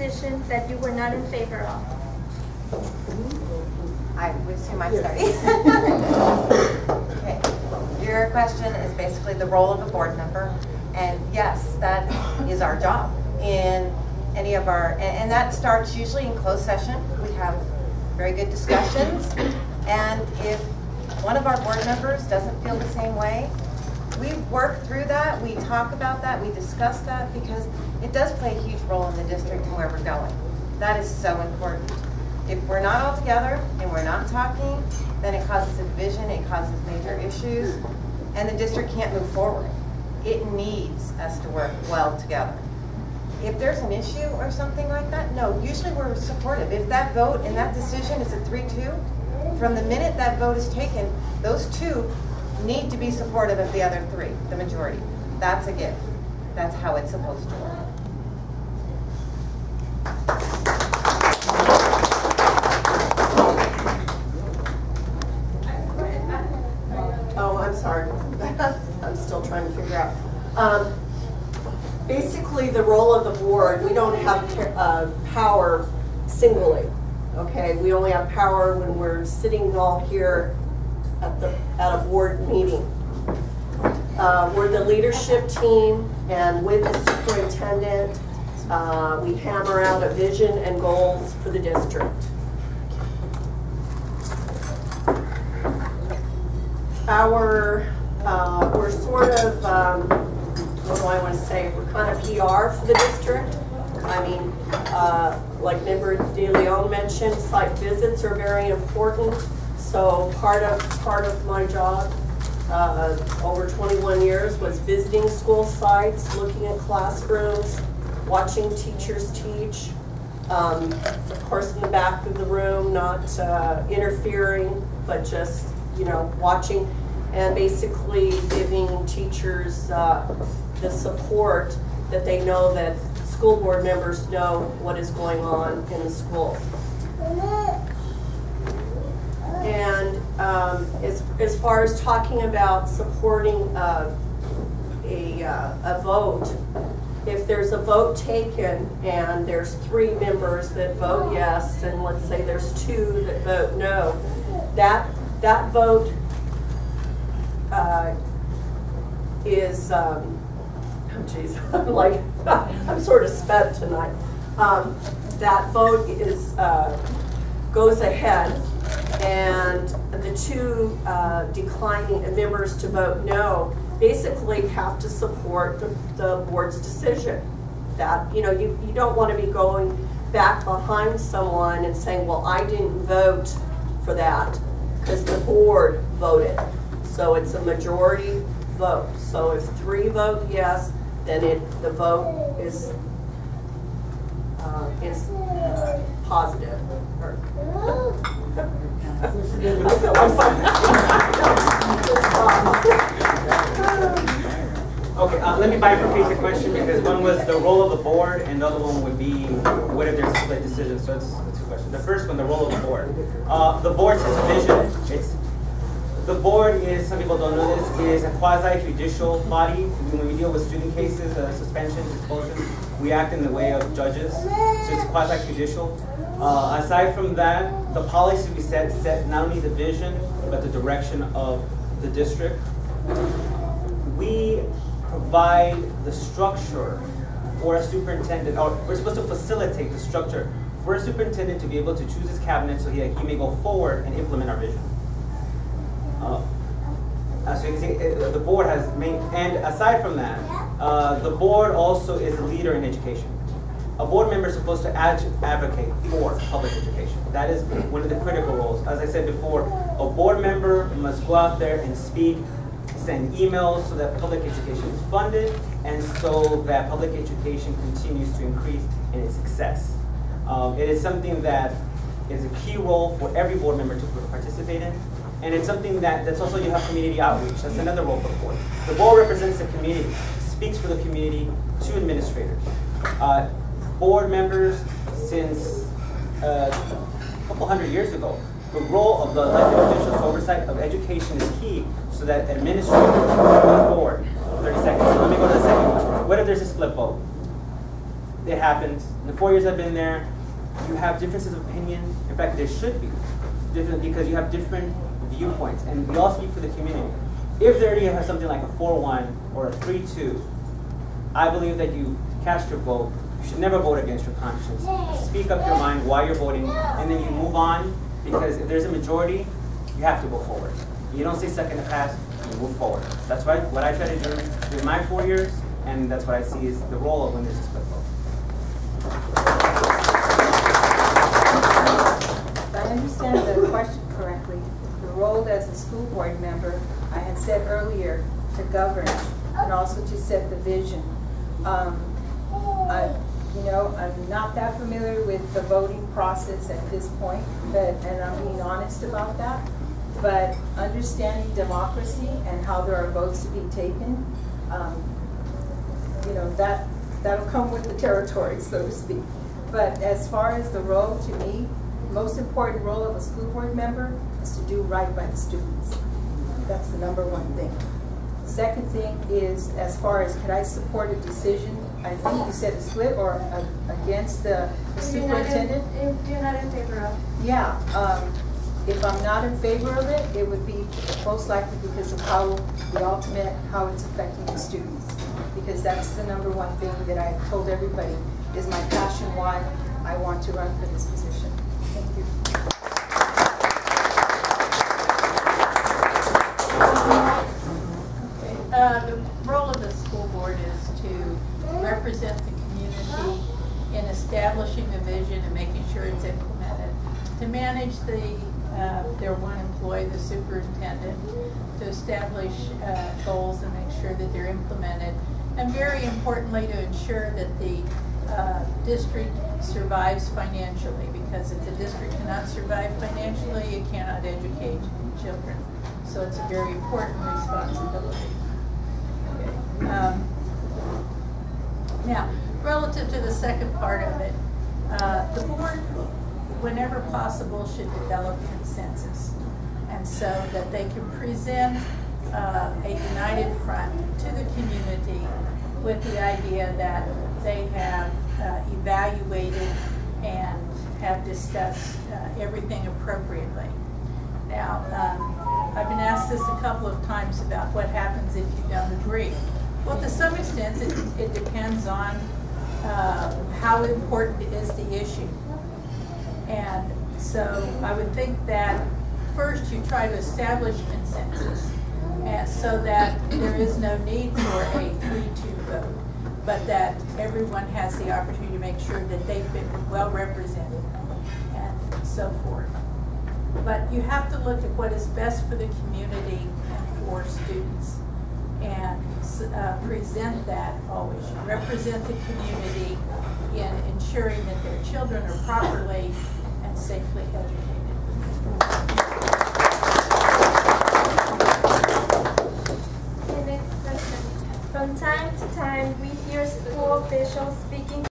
Position that you were not in favor of? I would assume I'm starting. Okay. Your question is basically the role of a board member. And yes, that is our job in any of our, and that starts usually in closed session. We have very good discussions. And if one of our board members doesn't feel the same way, we work through that, we talk about that, we discuss that, because it does play a huge role in the district and where we're going. That is so important. If we're not all together and we're not talking, then it causes division, it causes major issues, and the district can't move forward. It needs us to work well together. If there's an issue or something like that, no, usually we're supportive. If that vote and that decision is a 3-2, from the minute that vote is taken, those two need to be supportive of the other three, the majority. That's a gift. That's how it's supposed to work. Oh, I'm sorry. I'm still trying to figure out. Basically, the role of the board, we don't have power singly. Okay, we only have power when we're sitting all here at a board meeting. We're the leadership team, and with the superintendent, we hammer out a vision and goals for the district. We're sort of, what do I want to say, we're kind of PR for the district. I mean, like Member De Leon mentioned, site visits are very important. So part of my job over 21 years was visiting school sites, looking at classrooms, watching teachers teach. Of course, in the back of the room, not interfering, but just, you know, watching and basically giving teachers the support that they know that school board members know what is going on in the school. And as far as talking about supporting a vote, if there's a vote taken and there's 3 members that vote yes, and let's say there's 2 that vote no, that vote is, oh geez, I'm like, I'm sort of spent tonight. That vote is goes ahead, and the 2 declining members to vote no basically have to support the board's decision. That, you know, you don't want to be going back behind someone and saying, well, I didn't vote for that because the board voted. So it's a majority vote. So if 3 vote yes, then the vote is positive. I feel like Okay, let me bifurcate the question, because one was the role of the board and the other one would be what if there's a split decision. So it's 2 questions. The first one, the role of the board. The board has a vision. The board is, some people don't know this, is a quasi-judicial body. When we deal with student cases, suspensions, expulsions, we act in the way of judges. So it's quasi-judicial. Aside from that, the policy we set not only the vision, but the direction of the district. We provide the structure for a superintendent, or we're supposed to facilitate the structure for a superintendent to be able to choose his cabinet so he may go forward and implement our vision. So you can see, the board has and aside from that, the board also is a leader in education. A board member is supposed to advocate for public education. That is one of the critical roles. As I said before, a board member must go out there and speak, send emails so that public education is funded, and so that public education continues to increase in its success. It is something that is a key role for every board member to participate in. And it's something that's also, you have community outreach. That's another role for the board. The board represents the community, speaks for the community to administrators. Board members, since a couple hundred years ago, the role of the elected officials' oversight of education is key so that administrators move forward. 30 seconds. So let me go to the second one. What if there's a split vote? It happens. the 4 years I've been there, you have differences of opinion. In fact, there should be different because you have different viewpoints, and we all speak for the community. If there you have something like a 4-1 or a 3-2, I believe that you cast your vote. You should never vote against your conscience. Speak up your mind why you're voting, and then you move on, because if there's a majority, you have to go forward. You don't say second to pass, you move forward. That's what I try to do in my 4 years, and that's what I see is the role of when there's a split vote. If I understand the question correctly, the role as a school board member, I had said earlier, to govern and also to set the vision. I'm not that familiar with the voting process at this point, and I'm being honest about that. But understanding democracy and how there are votes to be taken, that'll come with the territory, so to speak. But as far as the role, to me, most important role of a school board member is to do right by the students. That's the number one thing. Second thing is, as far as could I support a decision, I think you said a split or against the superintendent? If you're not in favor of. Yeah, if I'm not in favor of it, it would be most likely because of how it's affecting the students. Because that's the number one thing that I told everybody is my passion why I want to run for this position. Thank you. The role of the school board is to represent the community in establishing a vision and making sure it's implemented. To manage their one employee, the superintendent, to establish goals and make sure that they're implemented. And very importantly, to ensure that the district survives financially, because if the district cannot survive financially, it cannot educate children. So it's a very important responsibility. Now, relative to the second part of it, the board, whenever possible, should develop consensus, and so that they can present a united front to the community with the idea that they have evaluated and have discussed everything appropriately. Now, I've been asked this a couple of times about what happens if you don't agree. Well, to some extent, it depends on how important is the issue. And so I would think that first you try to establish consensus so that there is no need for a 3-2 vote, but that everyone has the opportunity to make sure that they've been well represented and so forth. But you have to look at what is best for the community and for students, and present that always. You represent the community in ensuring that their children are properly and safely educated. Okay, next question. From time to time, we hear school officials speak